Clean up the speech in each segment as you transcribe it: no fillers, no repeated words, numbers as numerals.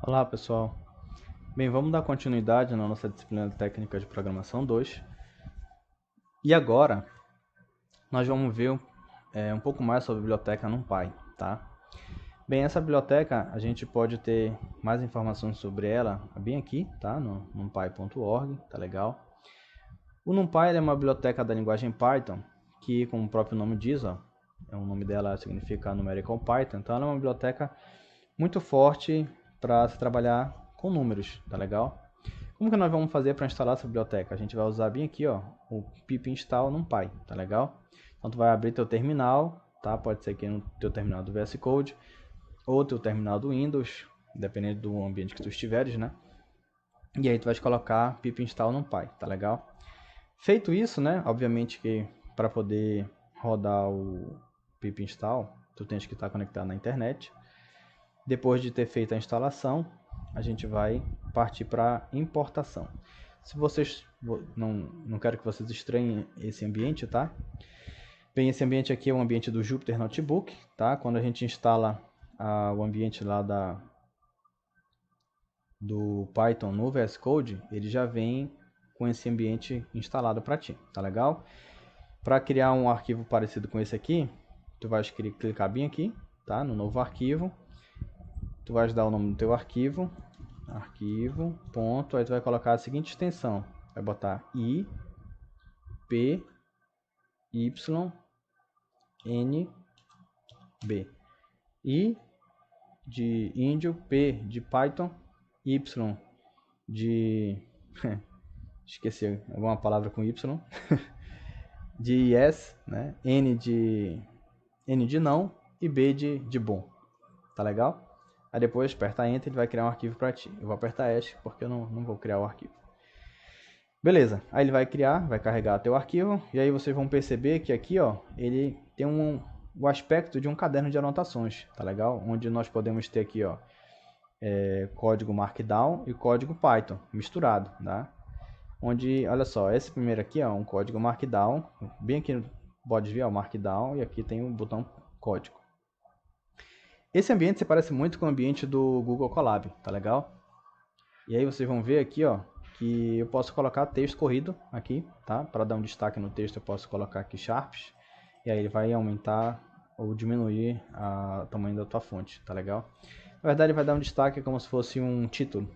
Olá pessoal, bem, vamos dar continuidade na nossa disciplina de técnica de programação 2 e agora nós vamos ver um pouco mais sobre a biblioteca NumPy, tá? Bem, essa biblioteca a gente pode ter mais informações sobre ela bem aqui, tá? No numpy.org, tá legal? O NumPy é uma biblioteca da linguagem Python que, como o próprio nome diz, ó, o nome dela significa Numerical Python, então ela é uma biblioteca muito forte para se trabalhar com números, tá legal? Como que nós vamos fazer para instalar essa biblioteca? A gente vai usar bem aqui, ó, o pip install NumPy, tá legal? Então tu vai abrir teu terminal, tá? Pode ser aqui no teu terminal do VS Code ou teu terminal do Windows, dependendo do ambiente que tu estiveres, né? E aí tu vai colocar pip install NumPy, tá legal? Feito isso, né? Obviamente que para poder rodar o pip install, tu tens que estar conectado na internet. Depois de ter feito a instalação, a gente vai partir para importação. Se vocês não quero que vocês estranhem esse ambiente, tá? Bem, esse ambiente aqui é o ambiente do Jupyter Notebook, tá? Quando a gente instala o ambiente lá do Python no VS Code, ele já vem com esse ambiente instalado para ti, tá legal? Para criar um arquivo parecido com esse aqui, tu vai clicar bem aqui, tá? No novo arquivo. Tu vai dar o nome do teu arquivo, ponto, aí tu vai colocar a seguinte extensão, vai botar I, P, Y, N, B. I de índio, P de Python, Y de... esqueci alguma palavra com Y, de yes, né? N de não e B de bom, tá legal? Aí depois aperta Enter, ele vai criar um arquivo para ti. Eu vou apertar ESC porque eu não vou criar o arquivo. Beleza, aí ele vai criar, vai carregar teu arquivo. E aí vocês vão perceber que aqui, ó, ele tem o aspecto de um caderno de anotações, tá legal? Onde nós podemos ter aqui, ó, código Markdown e código Python misturado, tá? Onde, olha só, esse primeiro aqui é um código Markdown. Bem aqui pode ver, ó, Markdown, e aqui tem o botão código. Esse ambiente se parece muito com o ambiente do Google Colab, tá legal? E aí vocês vão ver aqui, ó, que eu posso colocar texto corrido aqui, tá? Para dar um destaque no texto eu posso colocar aqui sharps, e aí ele vai aumentar ou diminuir o tamanho da tua fonte, tá legal? Na verdade vai dar um destaque como se fosse um título,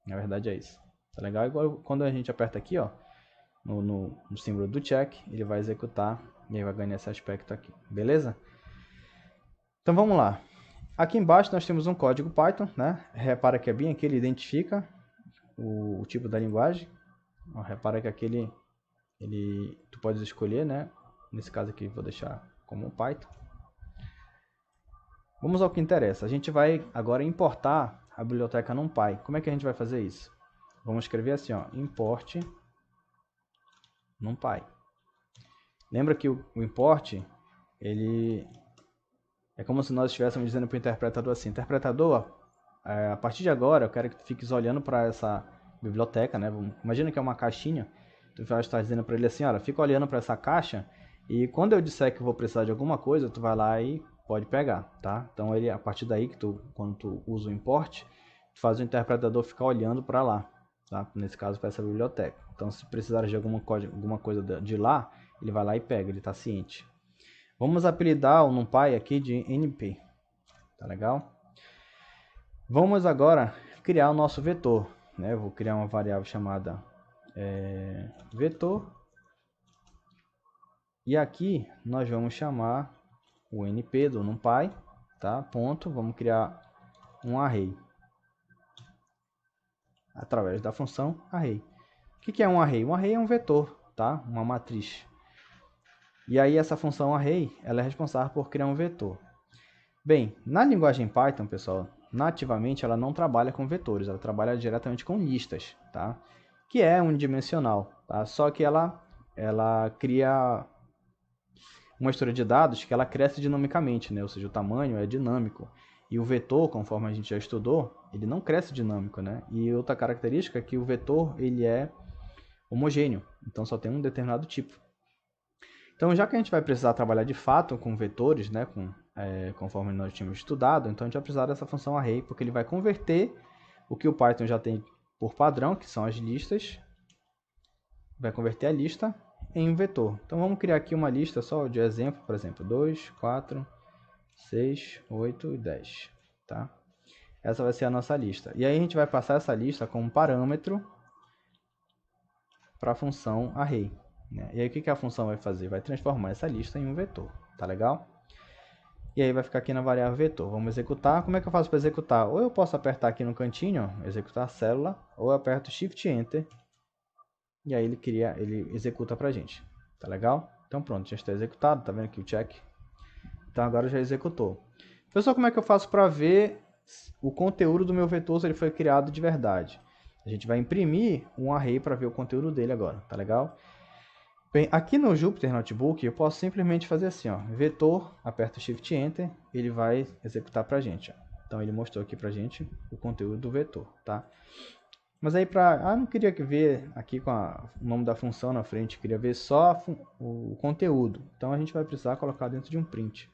na verdade é isso, tá legal? Igual quando a gente aperta aqui, ó, no símbolo do check, ele vai executar e aí vai ganhar esse aspecto aqui, beleza? Então vamos lá. Aqui embaixo nós temos um código Python, né? Repara que é bem aqui, ele identifica o tipo da linguagem. Ó, repara que aquele, tu pode escolher, né? Nesse caso aqui vou deixar como Python. Vamos ao que interessa. A gente vai agora importar a biblioteca NumPy. Como é que a gente vai fazer isso? Vamos escrever assim, ó, import NumPy. Lembra que o import, ele é como se nós estivéssemos dizendo para o interpretador assim, interpretador, a partir de agora eu quero que tu fiques olhando para essa biblioteca, né? Imagina que é uma caixinha, tu vai estar dizendo para ele assim, olha, fica olhando para essa caixa e quando eu disser que eu vou precisar de alguma coisa, tu vai lá e pode pegar, tá? Então ele, a partir daí que quando tu usa o import, tu faz o interpretador ficar olhando para lá, tá? Nesse caso para essa biblioteca. Então se precisar de alguma coisa de lá, ele vai lá e pega, ele está ciente. Vamos apelidar o NumPy aqui de NP, tá legal? Vamos agora criar o nosso vetor, né? Eu vou criar uma variável chamada vetor. E aqui nós vamos chamar o NP do NumPy, tá? Ponto, vamos criar um array através da função array. O que é um array? Um array é um vetor, tá? Uma matriz. E aí essa função array, ela é responsável por criar um vetor. Bem, na linguagem Python, pessoal, nativamente ela não trabalha com vetores, ela trabalha diretamente com listas, tá? Que é unidimensional, tá? Só que ela cria uma estrutura de dados que ela cresce dinamicamente, né? Ou seja, o tamanho é dinâmico. E o vetor, conforme a gente já estudou, ele não cresce dinâmico, né? E outra característica é que o vetor ele é homogêneo, então só tem um determinado tipo. Então, já que a gente vai precisar trabalhar de fato com vetores, né, conforme nós tínhamos estudado, então a gente vai precisar dessa função array, porque ele vai converter O que o Python já tem por padrão, que são as listas, vai converter a lista em um vetor. Então vamos criar aqui uma lista só de exemplo, por exemplo, 2, 4, 6, 8 e 10. Tá? Essa vai ser a nossa lista. E aí a gente vai passar essa lista como parâmetro para a função array. Né? E aí o que a função vai fazer? Vai transformar essa lista em um vetor. Tá legal? E aí vai ficar aqui na variável vetor. Vamos executar. Como é que eu faço para executar? Ou eu posso apertar aqui no cantinho, ó, executar a célula, ou eu aperto Shift Enter. E aí ele executa pra gente. Tá legal? Então pronto, já está executado. Tá vendo aqui o check? Então agora já executou. Pessoal, como é que eu faço para ver o conteúdo do meu vetor se ele foi criado de verdade? A gente vai imprimir um array para ver o conteúdo dele agora. Tá legal? Bem, aqui no Jupyter Notebook eu posso simplesmente fazer assim, ó, vetor, aperto Shift Enter, ele vai executar pra gente. Ó. Então ele mostrou aqui pra gente o conteúdo do vetor, tá? Mas aí não queria ver aqui com o nome da função na frente, queria ver só o conteúdo. Então a gente vai precisar colocar dentro de um print.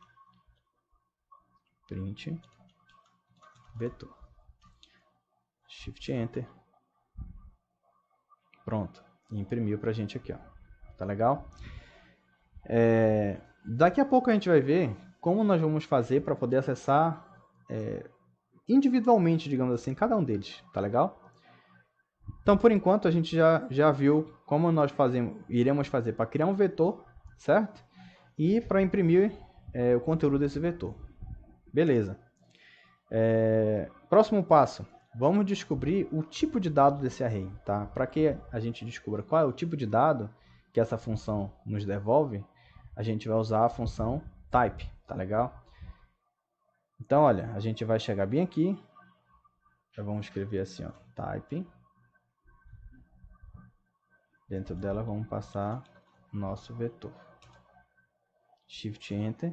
Print vetor. Shift Enter. Pronto, imprimiu pra gente aqui, ó. Tá legal? Daqui a pouco a gente vai ver como nós vamos fazer para poder acessar individualmente, digamos assim, cada um deles, tá legal? Então, por enquanto, a gente já viu como nós iremos fazer para criar um vetor, certo? E para imprimir o conteúdo desse vetor. Beleza. Próximo passo, vamos descobrir o tipo de dado desse array, tá? Para que a gente descubra qual é o tipo de dado que essa função nos devolve, a gente vai usar a função type, tá legal? Então, olha, a gente vai chegar bem aqui, já vamos escrever assim, ó, type. Dentro dela vamos passar nosso vetor. Shift Enter.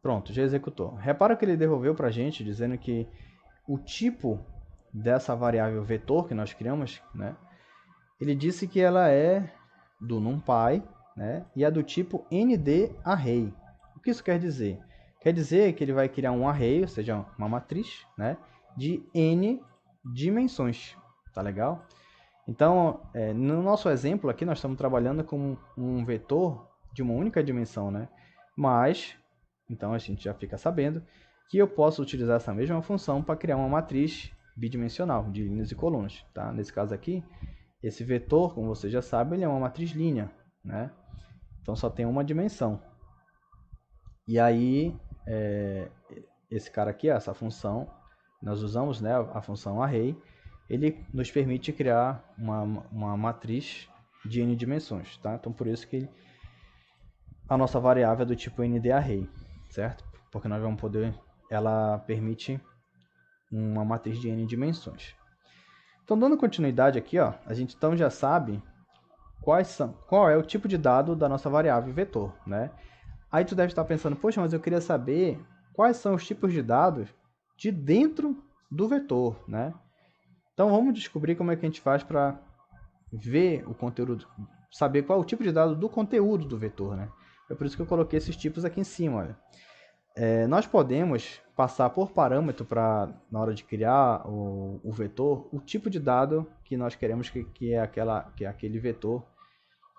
Pronto, já executou. Repara que ele devolveu para a gente dizendo que o tipo dessa variável vetor que nós criamos, né? Ele disse que ela é do NumPy, né? E é do tipo ND_Array. O que isso quer dizer? Quer dizer que ele vai criar um array, ou seja, uma matriz, né? De n dimensões. Tá legal? Então, no nosso exemplo aqui, nós estamos trabalhando com um vetor de uma única dimensão, né? Mas, então a gente já fica sabendo que eu posso utilizar essa mesma função para criar uma matriz bidimensional de linhas e colunas, tá? Nesse caso aqui, esse vetor, como você já sabe, ele é uma matriz linear, né? Então só tem uma dimensão. E aí, esse cara aqui, essa função, nós usamos, né, a função array, ele nos permite criar uma matriz de n dimensões, tá? Então por isso que a nossa variável é do tipo ND_Array, certo? Porque nós vamos poder, ela permite uma matriz de n dimensões. Então dando continuidade aqui, ó, a gente então já sabe qual é o tipo de dado da nossa variável vetor, né? Aí tu deve estar pensando, poxa, mas eu queria saber quais são os tipos de dados de dentro do vetor, né? Então vamos descobrir como é que a gente faz para ver o conteúdo, saber qual é o tipo de dado do conteúdo do vetor, né? É por isso que eu coloquei esses tipos aqui em cima, olha. Nós podemos passar por parâmetro para, na hora de criar o vetor, o tipo de dado que nós queremos que aquele vetor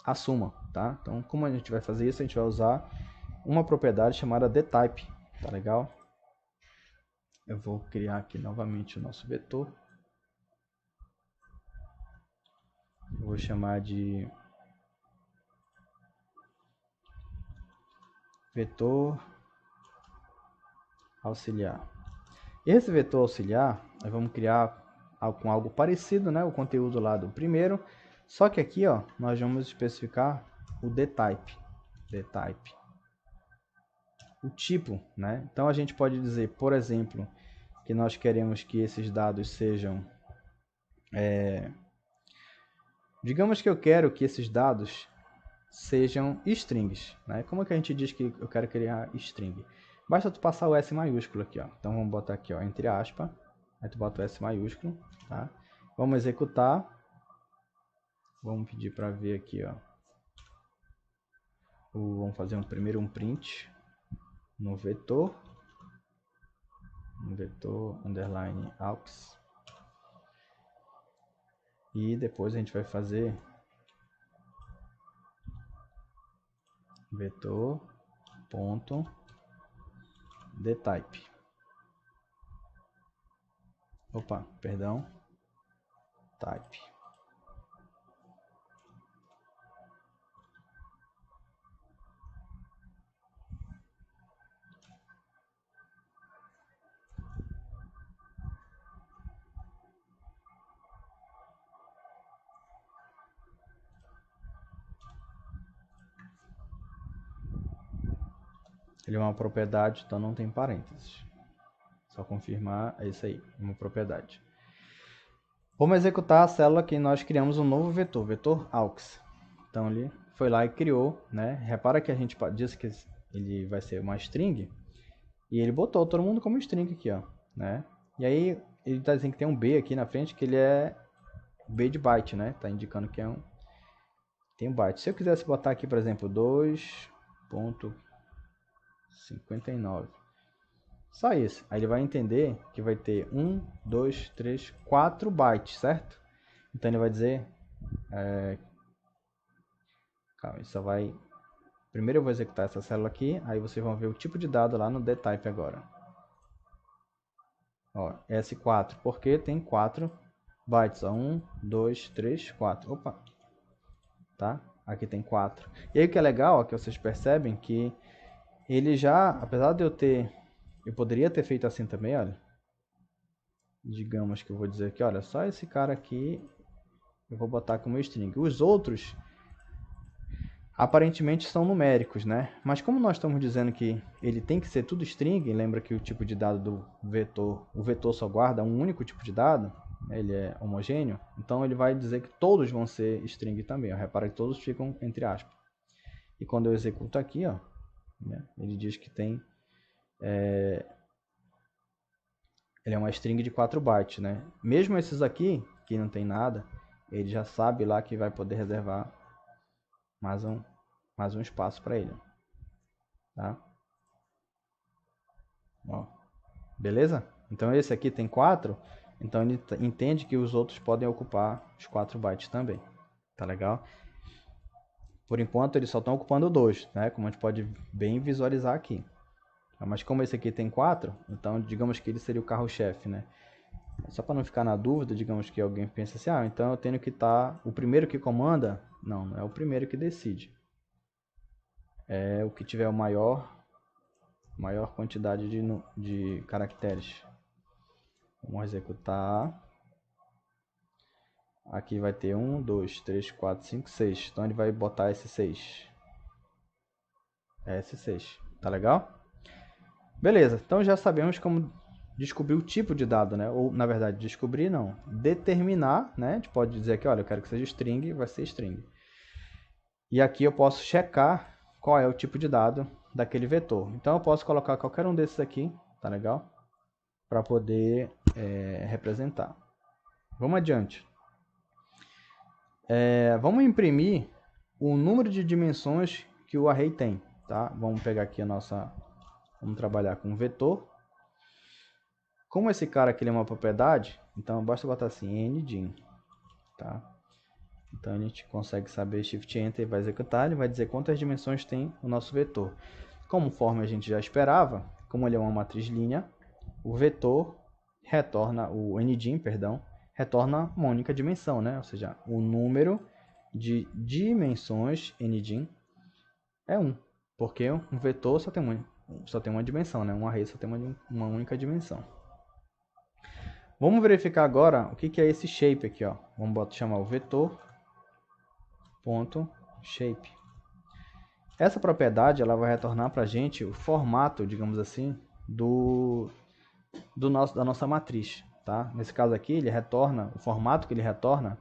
assuma, tá? Então, como a gente vai fazer isso, a gente vai usar uma propriedade chamada dType, tá legal? Eu vou criar aqui novamente o nosso vetor. Eu vou chamar de vetor auxiliar. Esse vetor auxiliar, nós vamos criar com algo parecido, né? O conteúdo lá do primeiro, só que aqui, ó, nós vamos especificar o dType. O tipo, né? Então a gente pode dizer, por exemplo, que nós queremos que esses dados sejam... digamos que eu quero que esses dados sejam strings, né? Como é que a gente diz que eu quero criar string? Basta tu passar o S maiúsculo aqui, ó. Então vamos botar aqui, ó, entre aspas. Aí tu bota o S maiúsculo, tá? Vamos executar. Vamos pedir para ver aqui, ó. Vamos fazer primeiro um print no vetor. vetor underline aux. E depois a gente vai fazer vetor ponto dtype. Opa, perdão. Type. Ele é uma propriedade, então não tem parênteses. Só confirmar, é isso aí, uma propriedade. Vamos executar a célula que nós criamos um novo vetor, vetor aux. Então ele foi lá e criou, né? Repara que a gente disse que ele vai ser uma string, e ele botou todo mundo como string aqui, ó, né? E aí ele está dizendo que tem um B aqui na frente, que ele é B de byte, né? Tá indicando que tem um byte. Se eu quisesse botar aqui, por exemplo, 2.59, só isso. Aí ele vai entender que vai ter 1, 2, 3, 4 bytes, certo? Então ele vai dizer... Calma, ele só vai... Primeiro eu vou executar essa célula aqui, aí vocês vão ver o tipo de dado lá no dtype agora. Ó, S4, porque tem 4 bytes. Ó, 1, 2, 3, 4. Opa! Tá? Aqui tem 4. E aí o que é legal, ó, que vocês percebem que ele já, apesar de eu poderia ter feito assim também, olha. Digamos que eu vou dizer aqui, olha, só esse cara aqui eu vou botar como string. Os outros aparentemente são numéricos, né? Mas como nós estamos dizendo que ele tem que ser tudo string, lembra que o tipo de dado do vetor, o vetor só guarda um único tipo de dado, ele é homogêneo, então ele vai dizer que todos vão ser string também, ó. Repara que todos ficam entre aspas. E quando eu executo aqui, ó, né, ele diz que tem... ele é uma string de 4 bytes, né? Mesmo esses aqui, que não tem nada, ele já sabe lá que vai poder reservar mais um espaço para ele. Tá? Ó, beleza? Então esse aqui tem 4, então ele entende que os outros podem ocupar os 4 bytes também. Tá legal? Por enquanto eles só estão ocupando 2, né? Como a gente pode bem visualizar aqui. Mas como esse aqui tem 4, então digamos que ele seria o carro-chefe, né? Só para não ficar na dúvida, digamos que alguém pense assim, ah, então eu tenho que estar... O primeiro que comanda? Não, não é o primeiro que decide. É o que tiver a maior quantidade de caracteres. Vamos executar. Aqui vai ter 1, 2, 3, 4, 5, 6. Então ele vai botar esse 6. É esse 6. Tá legal? Beleza, então já sabemos como descobrir o tipo de dado, né? Ou, na verdade, descobrir não. Determinar, né? A gente pode dizer aqui, olha, eu quero que seja string, vai ser string. E aqui eu posso checar qual é o tipo de dado daquele vetor. Então eu posso colocar qualquer um desses aqui, tá legal? Para poder representar. Vamos adiante. Vamos imprimir o número de dimensões que o array tem, tá? Vamos pegar aqui a nossa... Vamos trabalhar com vetor. Como esse cara aqui é uma propriedade, então basta botar assim, ndim, tá? Então a gente consegue saber, Shift Enter vai executar, ele vai dizer quantas dimensões tem o nosso vetor. Conforme a gente já esperava, como ele é uma matriz linha, o vetor retorna, o ndim, perdão, retorna uma única dimensão, né? Ou seja, o número de dimensões ndim é 1, porque um vetor só tem uma dimensão, né? Um array só tem uma única dimensão. Vamos verificar agora o que é esse shape aqui, ó. Vamos chamar o vetor.shape. Essa propriedade ela vai retornar para a gente o formato, digamos assim, da nossa matriz, tá? Nesse caso aqui, ele retorna, o formato que ele retorna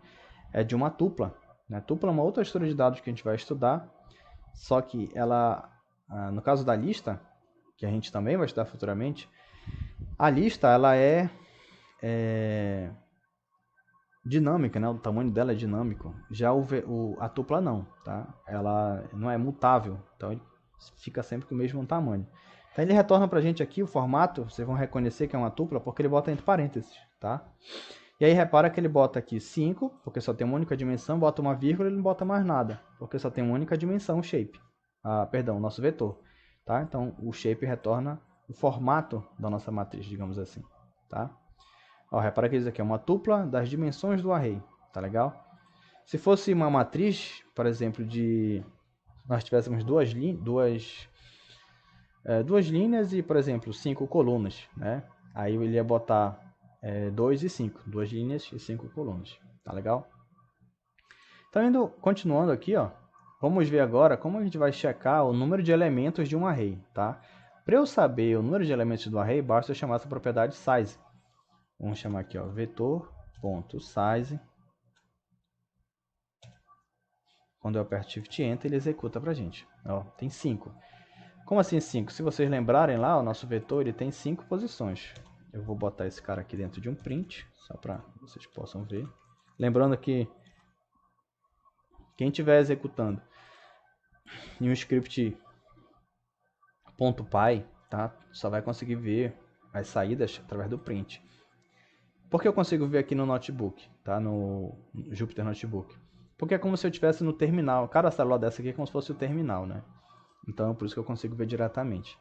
é de uma tupla, né? Tupla é uma outra estrutura de dados que a gente vai estudar, só que ela, no caso da lista, que a gente também vai estudar futuramente, a lista ela é dinâmica, né? O tamanho dela é dinâmico. Já a tupla não, tá? Ela não é mutável, então ele fica sempre com o mesmo tamanho. Então ele retorna pra gente aqui o formato, vocês vão reconhecer que é uma tupla, porque ele bota entre parênteses, tá? E aí repara que ele bota aqui 5, porque só tem uma única dimensão, bota uma vírgula e ele não bota mais nada, porque só tem uma única dimensão, o shape. Perdão, o nosso vetor. Tá? Então o shape retorna o formato da nossa matriz, digamos assim. Tá? Ó, repara que isso aqui é uma tupla das dimensões do array. Tá legal? Se fosse uma matriz, por exemplo, nós tivéssemos duas linhas e, por exemplo, 5 colunas, né? Aí ele ia botar 2 e 5, 2 linhas e 5 colunas, tá legal? Então, continuando aqui, ó, vamos ver agora como a gente vai checar o número de elementos de um array, tá? Para eu saber o número de elementos do array, basta eu chamar essa propriedade size. Vamos chamar aqui, ó, vetor.size. Quando eu aperto Shift Enter, ele executa pra gente. Ó, tem 5. Como assim 5? Se vocês lembrarem lá, o nosso vetor ele tem 5 posições. Eu vou botar esse cara aqui dentro de um print, só para vocês possam ver. Lembrando que quem estiver executando em um script .py, tá? Só vai conseguir ver as saídas através do print. Por que eu consigo ver aqui no notebook, tá? No Jupyter Notebook? Porque é como se eu estivesse no terminal. Cada célula dessa aqui é como se fosse o terminal, né? Então é por isso que eu consigo ver diretamente.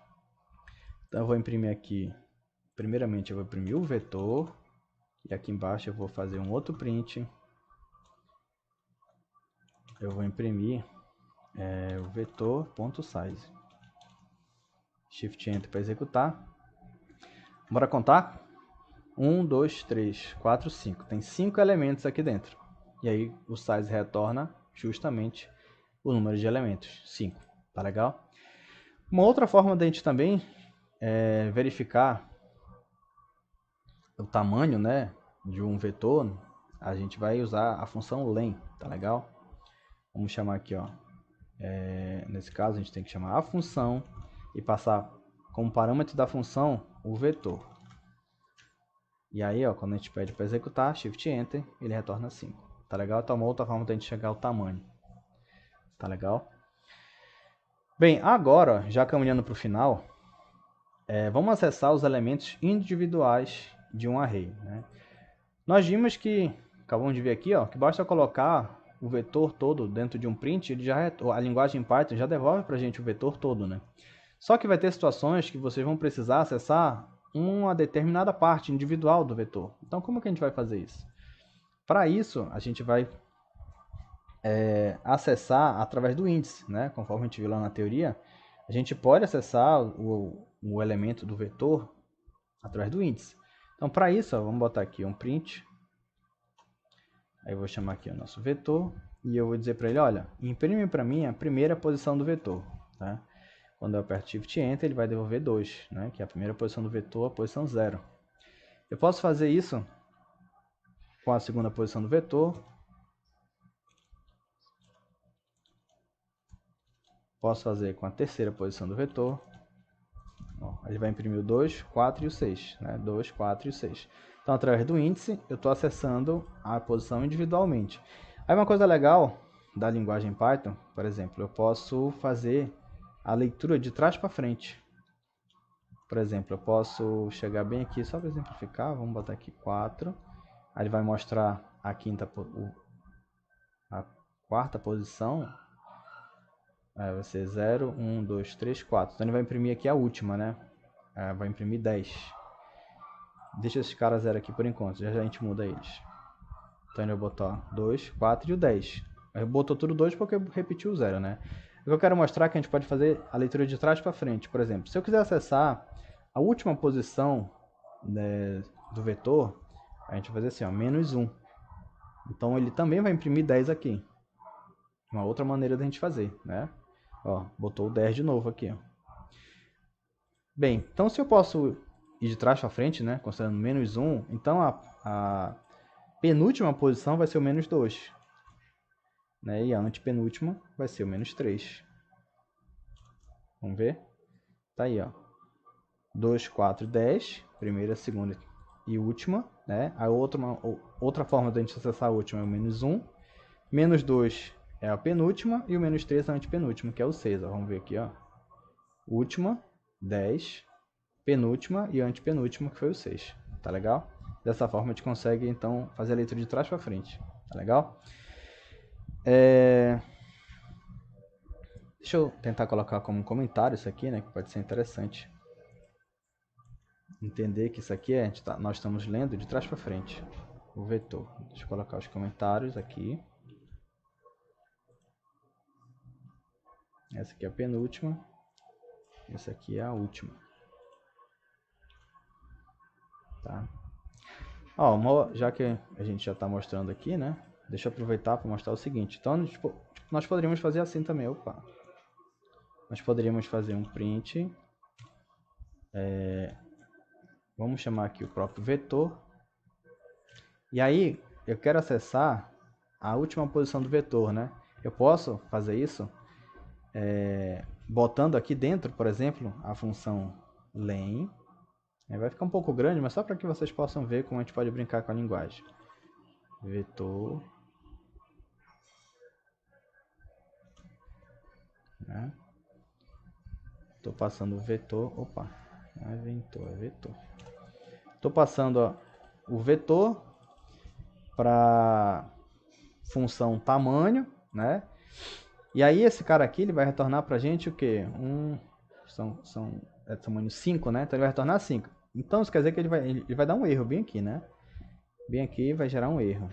Então eu vou imprimir aqui. Primeiramente eu vou imprimir o vetor. E aqui embaixo eu vou fazer um outro print. Eu vou imprimir o vetor.size. Shift Enter para executar. Bora contar? 1, 2, 3, 4, 5. Tem 5 elementos aqui dentro. E aí o size retorna justamente o número de elementos, 5. Tá legal? Uma outra forma da gente também verificar o tamanho, né, de um vetor, a gente vai usar a função len, tá legal? Vamos chamar aqui, ó. Nesse caso a gente tem que chamar a função e passar como parâmetro da função o vetor. E aí, ó, quando a gente pede para executar, Shift Enter, ele retorna 5. Tá legal? Então, uma outra forma de a gente chegar ao tamanho. Tá legal? Bem, agora, já caminhando para o final, vamos acessar os elementos individuais de um array, né? Nós vimos que, acabamos de ver aqui, ó, que basta colocar o vetor todo dentro de um print, a linguagem Python já devolve para a gente o vetor todo, né? Só que vai ter situações que vocês vão precisar acessar uma determinada parte individual do vetor. Então, como que a gente vai fazer isso? Para isso, a gente vai acessar através do índice, né? Conforme a gente viu lá na teoria, a gente pode acessar o elemento do vetor através do índice. Então, para isso, ó, vamos botar aqui um print. Aí eu vou chamar aqui o nosso vetor e eu vou dizer para ele, olha, imprime para mim a primeira posição do vetor, tá? Quando eu aperto Shift Enter, ele vai devolver 2, né? Que é a primeira posição do vetor, a posição 0. Eu posso fazer isso com a segunda posição do vetor. Posso fazer com a terceira posição do vetor. Ó, ele vai imprimir o 2, 4 e o 6. Né? 2, 4 e o 6. Então, através do índice, eu estou acessando a posição individualmente. Aí, uma coisa legal da linguagem Python, por exemplo, eu posso fazer a leitura de trás para frente. Por exemplo, eu posso chegar bem aqui, só para exemplificar, vamos botar aqui 4. Aí ele vai mostrar a quarta posição. Vai ser 0, 1, 2, 3, 4. Então ele vai imprimir aqui a última, né? Vai imprimir 10. Deixa esses caras 0 aqui por enquanto, já a gente muda eles. Então ele vai botar 2, 4 e o 10. Aí botou tudo 2 porque repetiu o 0, né? O que eu quero mostrar é que a gente pode fazer a leitura de trás para frente. Por exemplo, se eu quiser acessar a última posição, né, do vetor, a gente vai fazer assim, ó, menos 1. Então ele também vai imprimir 10 aqui. Uma outra maneira da gente fazer, né? Ó, botou o 10 de novo aqui, ó. Bem, então se eu posso ir de trás para frente, né, considerando menos 1, então a penúltima posição vai ser o menos 2. Né, e a antepenúltima vai ser o menos 3. Vamos ver? Tá aí, ó. 2, 4, 10. Primeira, segunda e última. Né? A outra forma de a gente acessar a última é o menos 1. Menos 2 é a penúltima. E o menos 3 é a antepenúltima, que é o 6. Ó. Vamos ver aqui, ó. Última, 10, penúltima e antepenúltima, que foi o 6. Tá legal? Dessa forma a gente consegue, então, fazer a leitura de trás para frente. Tá legal? Deixa eu tentar colocar como comentário isso aqui, né? Que pode ser interessante. Entender que isso aqui nós estamos lendo de trás para frente. O vetor. Deixa eu colocar os comentários aqui. Essa aqui é a penúltima. Essa aqui é a última. Tá? Ó, já que a gente já está mostrando aqui, né? Deixa eu aproveitar para mostrar o seguinte. Então, tipo, nós poderíamos fazer assim também. Opa. Nós poderíamos fazer um print. Vamos chamar aqui o próprio vetor. E aí, eu quero acessar a última posição do vetor, né? Eu posso fazer isso botando aqui dentro, por exemplo, a função len. Vai ficar um pouco grande, mas só para que vocês possam ver como a gente pode brincar com a linguagem. Vetor. Né? Estou passando o vetor. Opa, não é vetor, é vetor. Estou passando o vetor para função tamanho, né? E aí esse cara aqui ele vai retornar para a gente o que? É tamanho 5, né? Então ele vai retornar 5. Então isso quer dizer que ele vai dar um erro bem aqui, né? Bem aqui vai gerar um erro.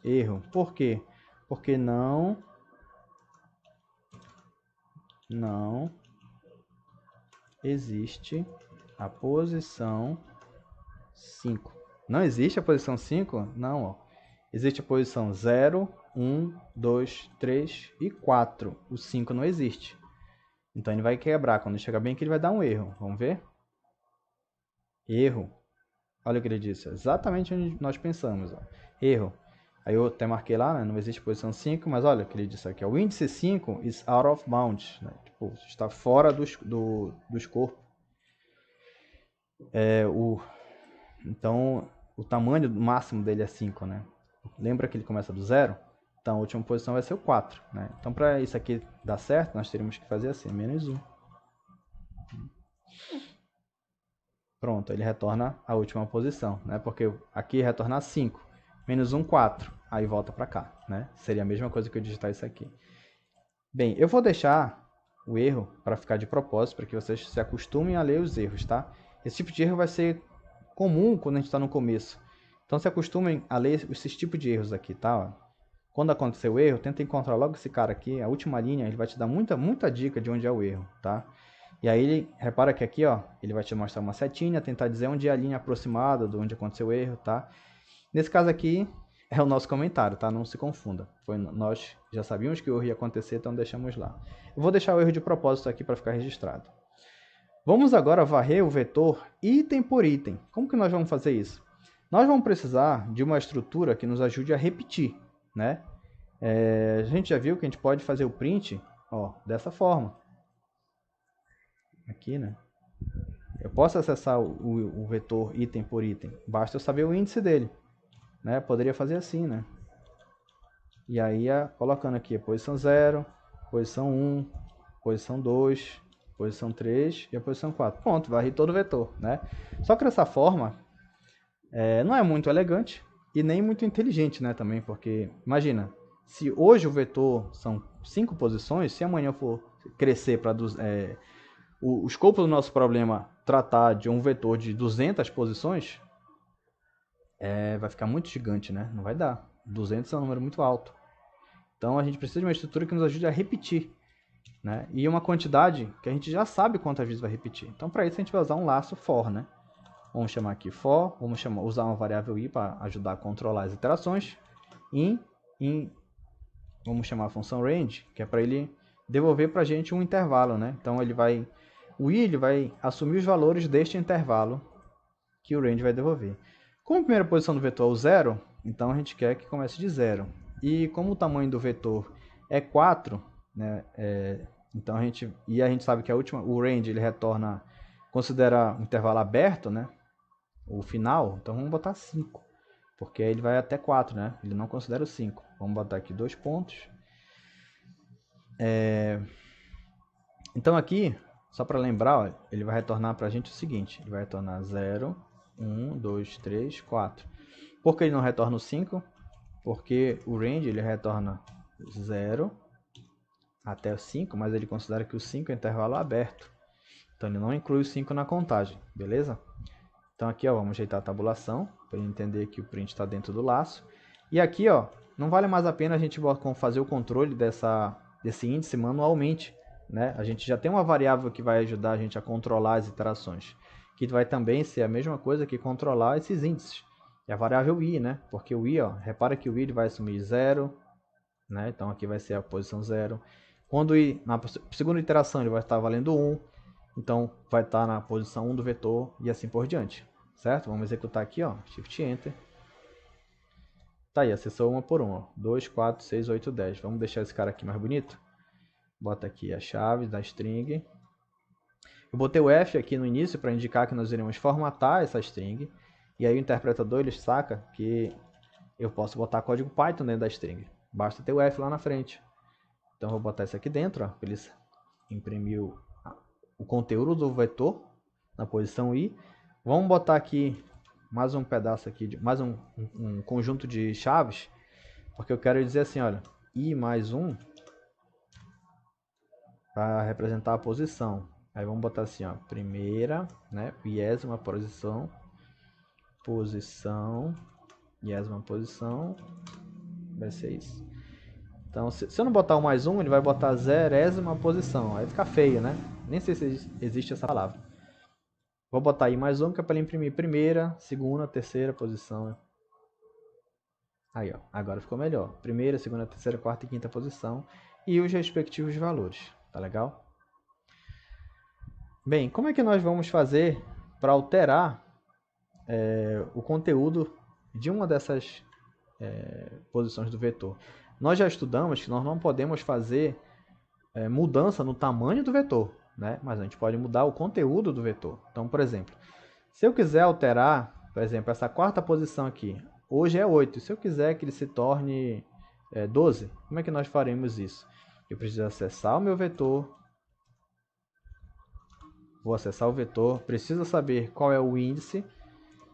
Erro. Por quê? Porque não existe a posição 5. Não existe a posição 5? Não, ó. Existe a posição 0, 1, 2, 3 e 4. O 5 não existe. Então ele vai quebrar. Quando chegar bem aqui, ele vai dar um erro. Vamos ver? Erro. Olha o que ele disse. Exatamente onde nós pensamos. Ó. Erro. Aí eu até marquei lá, né? Não existe posição 5, mas olha o que ele disse aqui. O índice 5 is out of bounds. Né? Tipo, está fora do escopo. Então, o tamanho máximo dele é 5, né? Lembra que ele começa do 0? Então, a última posição vai ser o 4, né? Então, para isso aqui dar certo, nós teríamos que fazer assim, menos 1. Pronto, ele retorna a última posição, né? Porque aqui retornar 5, menos 1, 4. Aí volta para cá, né? Seria a mesma coisa que eu digitar isso aqui. Bem, eu vou deixar o erro para ficar de propósito, para que vocês se acostumem a ler os erros, tá? Esse tipo de erro vai ser comum quando a gente está no começo. Então se acostumem a ler esses tipos de erros aqui, tá? Quando acontecer o erro, tenta encontrar logo esse cara aqui, a última linha, ele vai te dar muita dica de onde é o erro, tá? E aí, repara que aqui, ó, ele vai te mostrar uma setinha, tentar dizer onde é a linha aproximada de onde aconteceu o erro, tá? Nesse caso aqui, é o nosso comentário, tá? Não se confunda. Nós já sabíamos que o erro ia acontecer, então deixamos lá. Eu vou deixar o erro de propósito aqui para ficar registrado. Vamos agora varrer o vetor item por item. Como que nós vamos fazer isso? Nós vamos precisar de uma estrutura que nos ajude a repetir, né? A gente já viu que a gente pode fazer o print, ó, dessa forma. Aqui, né? Eu posso acessar o vetor item por item. Basta eu saber o índice dele, né? Poderia fazer assim, né? E aí, colocando aqui a posição 0, posição 1, posição 2, posição 3 e a posição 4. Pronto, varri todo o vetor, né? Só que dessa forma, não é muito elegante e nem muito inteligente, né? Também, porque, imagina, se hoje o vetor são 5 posições, se amanhã for crescer para... o escopo do nosso problema tratar de um vetor de 200 posições, vai ficar muito gigante, né? Não vai dar. 200 é um número muito alto. Então a gente precisa de uma estrutura que nos ajude a repetir, né? E uma quantidade que a gente já sabe quantas vezes vai repetir. Então para isso a gente vai usar um laço for, né? Vamos chamar aqui for, vamos usar uma variável i para ajudar a controlar as iterações. Vamos chamar a função range, que é para ele devolver para a gente um intervalo, né? Então o i ele vai assumir os valores deste intervalo que o range vai devolver. Como a primeira posição do vetor é o 0, então a gente quer que comece de 0. E como o tamanho do vetor é 4, né, então a gente sabe que o range ele retorna, considera um intervalo aberto, né, o final, então vamos botar 5, porque aí ele vai até 4, né, ele não considera o 5. Vamos botar aqui 2 pontos. Então aqui só para lembrar, ó, ele vai retornar para a gente o seguinte. Ele vai retornar 0, 1, 2, 3, 4. Por que ele não retorna o 5? Porque o range ele retorna 0 até o 5, mas ele considera que o 5 é intervalo aberto. Então ele não inclui o 5 na contagem, beleza? Então aqui, ó, vamos ajeitar a tabulação para ele entender que o print está dentro do laço. E aqui, ó, não vale mais a pena a gente fazer o controle desse índice manualmente, né? A gente já tem uma variável que vai ajudar a gente a controlar as iterações, que vai também ser a mesma coisa que controlar esses índices. É a variável i, né? Porque o i, ó, repara que o i vai assumir 0, né? Então aqui vai ser a posição 0. Quando o i, na segunda iteração, ele vai estar valendo 1, então vai estar na posição 1 do vetor e assim por diante, certo? Vamos executar aqui, ó, Shift Enter. Tá aí, acessou uma por uma, 2, 4, 6, 8, 10. Vamos deixar esse cara aqui mais bonito. Bota aqui a chave da string. Eu botei o F aqui no início para indicar que nós iremos formatar essa string. E aí o interpretador ele saca que eu posso botar código Python dentro da string. Basta ter o F lá na frente. Então eu vou botar isso aqui dentro, ó, para ele imprimir o conteúdo do vetor na posição i. Vamos botar aqui mais um pedaço aqui, mais um conjunto de chaves, porque eu quero dizer assim, olha, i mais 1 para representar a posição. Aí vamos botar assim, ó, primeira, né, iésima posição, iésima posição, vai ser isso. Então, se eu não botar o mais 1, ele vai botar zerésima posição, aí fica feio, né? Nem sei se existe essa palavra. Vou botar aí mais um, que é para ele imprimir primeira, segunda, terceira posição. Aí, ó, agora ficou melhor. Primeira, segunda, terceira, quarta e quinta posição. E os respectivos valores, tá legal? Bem, como é que nós vamos fazer para alterar o conteúdo de uma dessas posições do vetor? Nós já estudamos que nós não podemos fazer mudança no tamanho do vetor, né? Mas a gente pode mudar o conteúdo do vetor. Então, por exemplo, se eu quiser alterar, por exemplo, essa quarta posição aqui, hoje é 8. Se eu quiser que ele se torne 12, como é que nós faremos isso? Eu preciso acessar o meu vetor. Vou acessar o vetor. Preciso saber qual é o índice,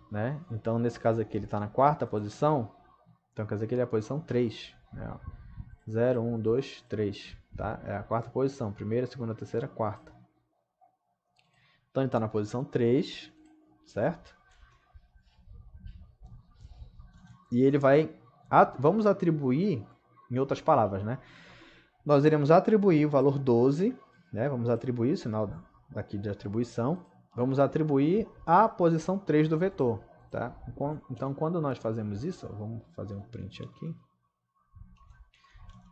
né? Então, nesse caso aqui, ele está na quarta posição. Então, quer dizer que ele é a posição 3. Né? 0, 1, 2, 3. Tá? É a quarta posição. Primeira, segunda, terceira, quarta. Então, ele está na posição 3. Certo? E ele vai... Vamos atribuir, em outras palavras, né? Nós iremos atribuir o valor 12, né? Vamos atribuir o sinal daqui de atribuição. Vamos atribuir a posição 3 do vetor, tá? Então, quando nós fazemos isso, vamos fazer um print aqui.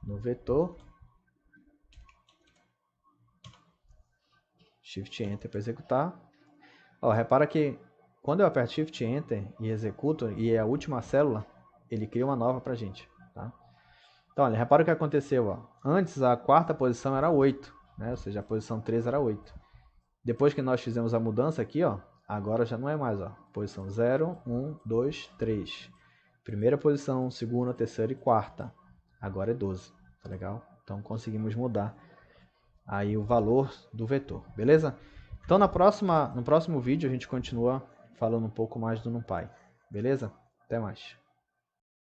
No vetor. Shift Enter para executar. Ó, repara que quando eu aperto Shift Enter e executo, e é a última célula, ele cria uma nova para a gente, tá? Então, olha, repara o que aconteceu. Ó. Antes, a quarta posição era 8, né? Ou seja, a posição 3 era 8. Depois que nós fizemos a mudança aqui, ó, agora já não é mais. Ó, posição 0, 1, 2, 3. Primeira posição, segunda, terceira e quarta. Agora é 12, tá legal? Então, conseguimos mudar aí o valor do vetor, beleza? Então, no próximo vídeo, a gente continua falando um pouco mais do NumPy, beleza? Até mais.